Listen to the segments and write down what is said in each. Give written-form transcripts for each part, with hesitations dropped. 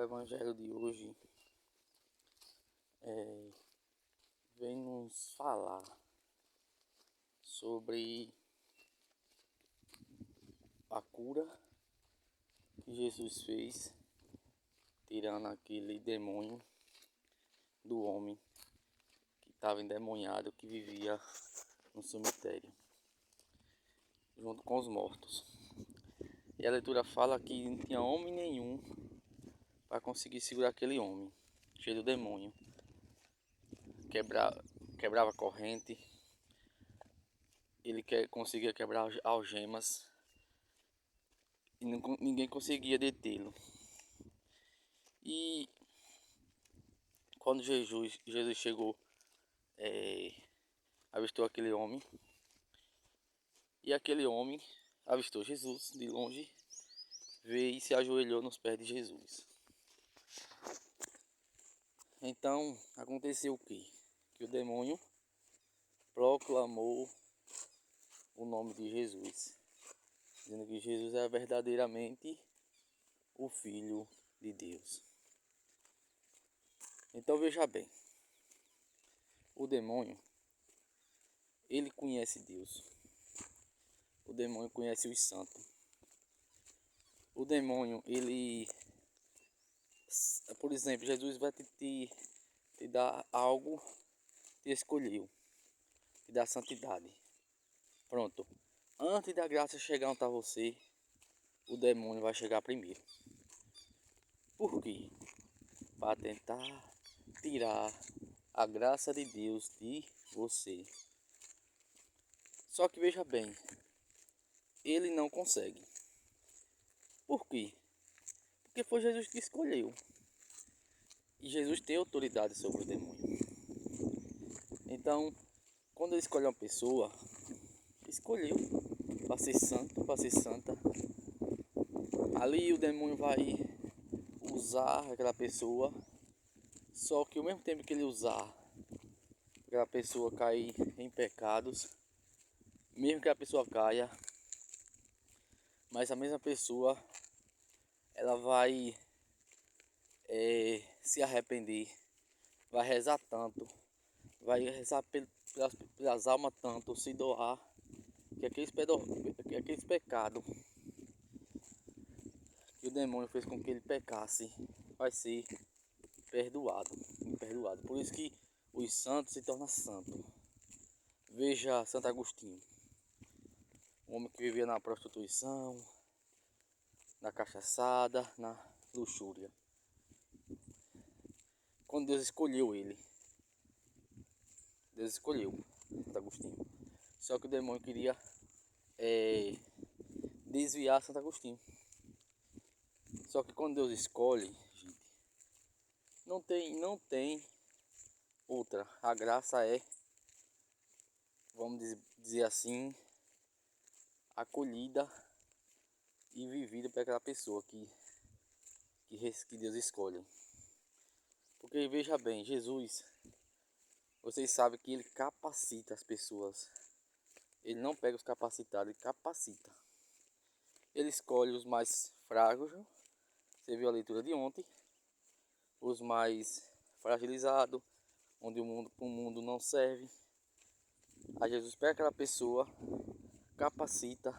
O evangelho de hoje vem nos falar sobre a cura que Jesus fez, tirando aquele demônio do homem que estava endemoniado, que vivia no cemitério, junto com os mortos. E a leitura fala que não tinha homem nenhum para conseguir segurar aquele homem, cheio do demônio. Quebrava a corrente, ele conseguia quebrar algemas e ninguém conseguia detê-lo. E quando Jesus chegou, avistou aquele homem, e aquele homem avistou Jesus de longe, veio e se ajoelhou nos pés de Jesus. Então aconteceu o quê? Que o demônio proclamou o nome de Jesus, dizendo que Jesus é verdadeiramente o Filho de Deus. Então veja bem, o demônio, ele conhece Deus, o demônio conhece os santos, o demônio, ele, por exemplo, Jesus vai te dar algo, te escolheu, te dá santidade. Pronto, antes da graça chegar onde você, o demônio vai chegar primeiro. Por quê? Para tentar tirar a graça de Deus de você. Só que veja bem, ele não consegue. Por quê? Porque foi Jesus que escolheu. E Jesus tem autoridade sobre o demônio. Então, quando ele escolhe uma pessoa, escolheu para ser santo, para ser santa. Ali o demônio vai usar aquela pessoa. Só que ao mesmo tempo que ele usar aquela pessoa cair em pecados, mesmo que a pessoa caia, mas a mesma pessoa ela vai se arrepender, vai rezar tanto, vai rezar pelas almas tanto, se doar, que aqueles pecados que o demônio fez com que ele pecasse vai ser perdoado. Por isso que os santos se tornam santos. Veja Santo Agostinho, um homem que vivia na prostituição, na cachaçada, na luxúria. Quando Deus escolheu ele, Deus escolheu Santo Agostinho. Só que o demônio queria desviar Santo Agostinho. Só que quando Deus escolhe, gente, não tem outra. A graça é, vamos dizer assim, acolhida e vivida por aquela pessoa que Deus escolhe. Porque veja bem, Jesus, vocês sabem que ele capacita as pessoas. Ele não pega os capacitados, ele capacita. Ele escolhe os mais fracos. Você viu a leitura de ontem. Os mais fragilizados, onde o mundo não serve. A Jesus pega aquela pessoa, capacita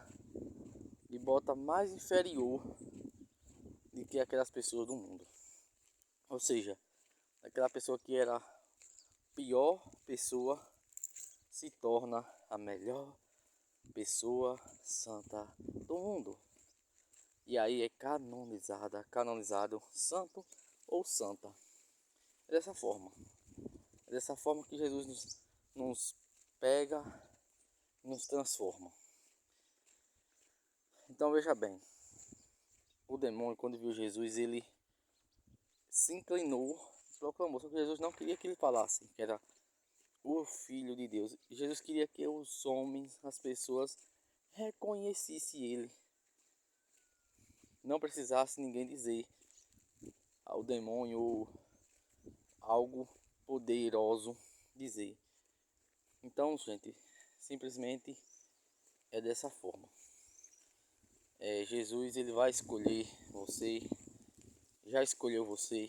e bota mais inferior do que aquelas pessoas do mundo. Ou seja, aquela pessoa que era a pior pessoa se torna a melhor pessoa santa do mundo. E aí é canonizado santo ou santa. É dessa forma. É dessa forma que Jesus nos pega e nos transforma. Então veja bem, o demônio quando viu Jesus, ele se inclinou e proclamou. Só que Jesus não queria que ele falasse que era o Filho de Deus. Jesus queria que os homens, as pessoas, reconhecessem ele. Não precisasse ninguém dizer ao demônio ou algo poderoso dizer. Então, gente, simplesmente é dessa forma. Jesus, ele vai escolher você. já escolheu você,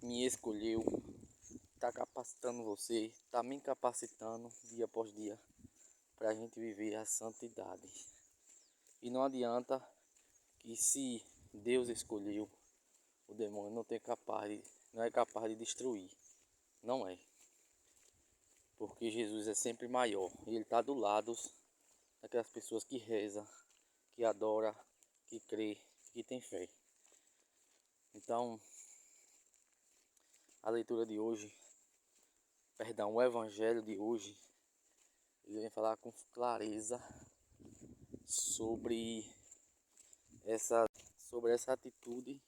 me escolheu, está capacitando você, está me capacitando dia após dia para a gente viver a santidade. E não adianta que se Deus escolheu, o demônio não é capaz de destruir. Não é. Porque Jesus é sempre maior. E Ele está do lado daquelas pessoas que rezam, que adoram, que crê, que tem fé. Então, a leitura de hoje, o evangelho de hoje, ele vem falar com clareza sobre essa atitude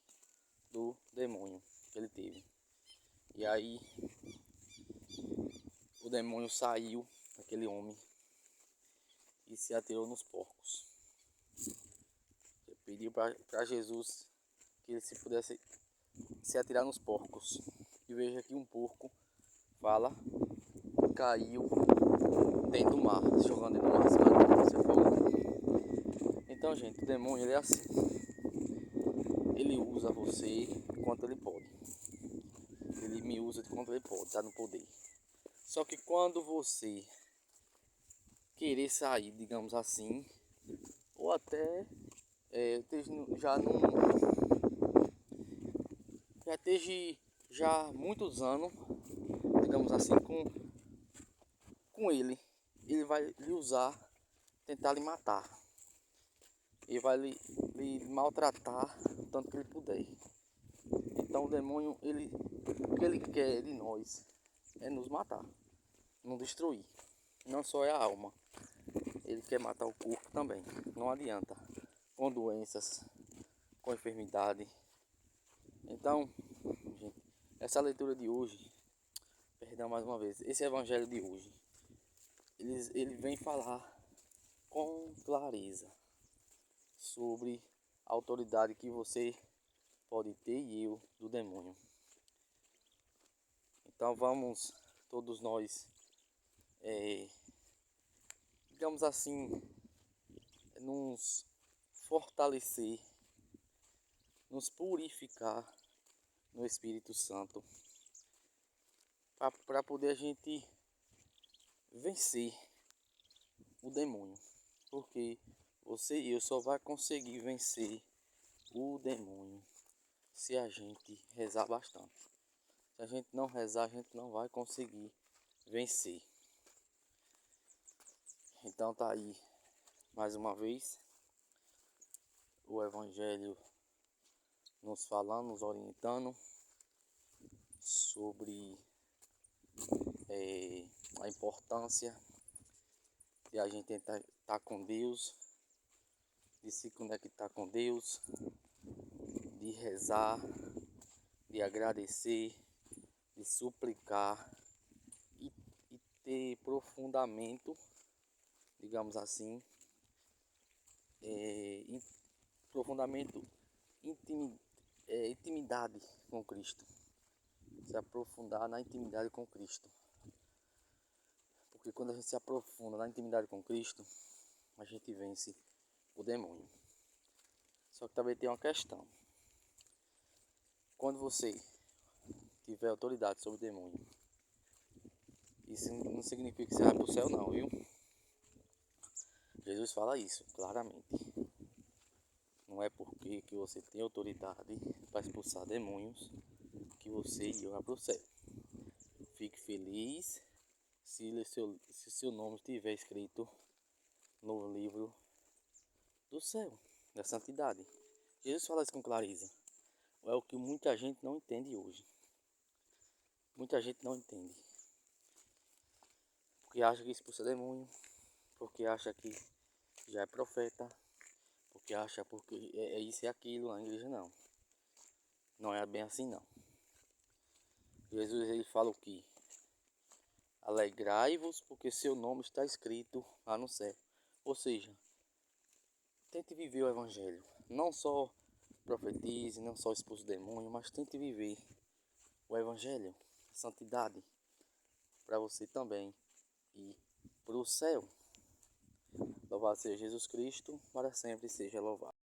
do demônio que ele teve. E aí o demônio saiu daquele homem e se atirou nos porcos. Ele pediu para Jesus que ele se pudesse se atirar nos porcos. E veja que um porco fala e caiu dentro do mar, se jogando dentro do mar, se matando, se afogando. Então, gente, o demônio ele é assim. Ele usa você enquanto ele pode. Ele me usa enquanto ele pode, tá no poder. Só que quando você querer sair, digamos assim, ou até já esteja já muitos anos, digamos assim, com ele vai lhe usar, tentar lhe matar. Ele vai lhe maltratar o tanto que ele puder. Então o demônio, o que ele quer de nós é nos matar, nos destruir. Não só é a alma, ele quer matar o corpo também. Não adianta, com doenças, com enfermidade. Então, gente, essa leitura de hoje, perdão mais uma vez, esse evangelho de hoje, ele vem falar com clareza sobre a autoridade que você pode ter e eu do demônio. Então vamos todos nós, digamos assim, nos fortalecer, nos purificar no Espírito Santo, para poder a gente vencer o demônio. Porque você e eu só vai conseguir vencer o demônio se a gente rezar bastante. Se a gente não rezar, a gente não vai conseguir vencer. Então tá aí mais uma vez o evangelho nos falando, nos orientando sobre a importância de a gente tentar estar com Deus, de se conectar com Deus, de rezar, de agradecer, de suplicar e ter profundamento, digamos assim, profundamento, intimidade com Cristo. Se aprofundar na intimidade com Cristo. Porque quando a gente se aprofunda na intimidade com Cristo, a gente vence o demônio. Só que também tem uma questão. Quando você tiver autoridade sobre o demônio, isso não significa que você vai para o céu não, viu? Jesus fala isso claramente. Não é porque que você tem autoridade para expulsar demônios que você e eu vai para o céu. Fique feliz se seu nome estiver escrito no livro do céu, da santidade. Jesus fala isso com clareza. É o que muita gente não entende hoje. Muita gente não entende. Porque acha que expulsa demônio, porque acha que já é profeta, porque acha porque é isso e aquilo na igreja. Não. Não é bem assim não. Jesus ele fala o que? Alegrai-vos porque seu nome está escrito lá no céu. Ou seja, tente viver o evangelho. Não só profetize, não só expulse o demônio, mas tente viver o evangelho, a santidade, para você também ir para o céu. Louvado seja Jesus Cristo, para sempre seja louvado.